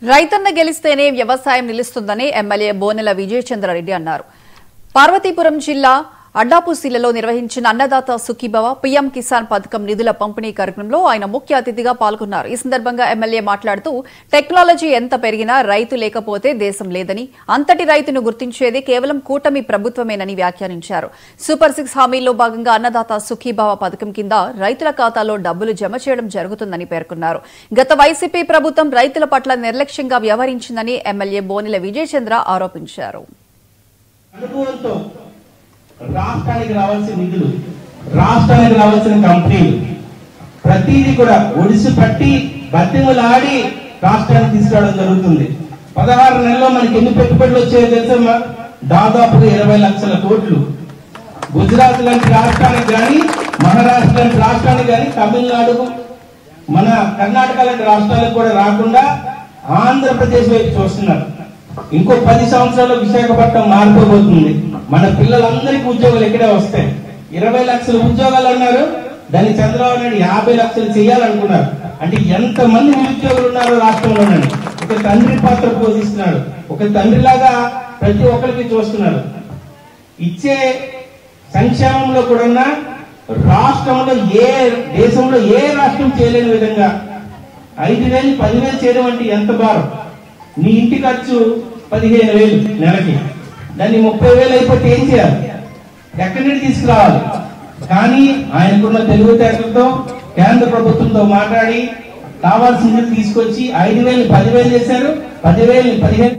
రైతన్న గెలిస్తేనే వ్యవసాయం నిలుస్తుందని ఎమ్మెల్యే బోనెల విజయచంద్రారెడ్డి అన్నారు. పార్వతీపురం జిల్లా అడ్డాపుసిలలో నిర్వహించిన అన్నదాత సుఖీభవ పీఎం కిసాన్ పథకం నిధుల పంపిణీ కార్యక్రమంలో ఆయన ముఖ్య అతిథిగా పాల్గొన్నారు. ఈ సందర్భంగా ఎమ్మెల్యే మాట్లాడుతూ టెక్నాలజీ ఎంత పెరిగినా రైతు లేకపోతే దేశం లేదని, అంతటి రైతును గుర్తించేది కేవలం కూటమి ప్రభుత్వమేనని వ్యాఖ్యానించారు. సూపర్ 6 హామీల్లో భాగంగా అన్నదాత సుఖీభవ పథకం కింద రైతుల ఖాతాలో డబ్బులు జమ చేయడం జరుగుతుందని పేర్కొన్నారు. గత వైసీపీ ప్రభుత్వం రైతుల పట్ల నిర్లక్ష్యంగా వ్యవహరించిందని ఎమ్మెల్యే బోనెల విజయచంద్ర ఆరోపించారు. రాష్ట్రానికి రావాల్సిన నిధులు, రాష్ట్రానికి రావాల్సిన కంపెనీలు ప్రతిదీ కూడా ఒడిసి పట్టి బతిమలాడి రాష్ట్రానికి తీసుకురావడం జరుగుతుంది. 16 నెలల్లో మనకి ఎన్ని పెట్టుబడులు వచ్చాయో తెలుసమ్మా? దాదాపుగా 20 లక్షల కోట్లు. గుజరాత్ లాంటి రాష్ట్రానికి కానీ, మహారాష్ట్ర లాంటి రాష్ట్రానికి కానీ, తమిళనాడు, మన కర్ణాటక లాంటి రాష్ట్రాలకు కూడా రాకుండా ఆంధ్రప్రదేశ్ వైపు చూస్తున్నారు. ఇంకో 10 సంవత్సరాల్లో విశాఖపట్నం మారిపోబోతుంది. మన పిల్లలందరికీ ఉద్యోగాలు ఎక్కడే వస్తాయి. 20 లక్షల ఉద్యోగాలు అన్నారు, దాన్ని చంద్రబాబు నాయుడు 50 లక్షలు చేయాలనుకున్నారు. అంటే ఎంత మంది నిరుద్యోగులు ఉన్నారో రాష్ట్రంలోనని ఒక తండ్రి పాత్ర పోషిస్తున్నాడు. ఒక తండ్రిలాగా ప్రతి ఒక్కరికి చూస్తున్నారు. ఇచ్చే సంక్షేమంలో కూడా రాష్ట్రంలో దేశంలో ఏ రాష్ట్రం చేయలేని విధంగా 5,000, 10,000 చేయడం అంటే ఎంత భారం. నీ ఇంటి ఖర్చు 15,000 నెలకి, దాన్ని 30,000 అయిపోతే ఏం చేయాలి? ఎక్కడి నుండి తీసుకురావాలి? కానీ ఆయనకున్న తెలివితేటలతో కేంద్ర ప్రభుత్వంతో మాట్లాడి కావాల్సింది తీసుకొచ్చి 5,000 10,000 చేశారు. 10,000 15,000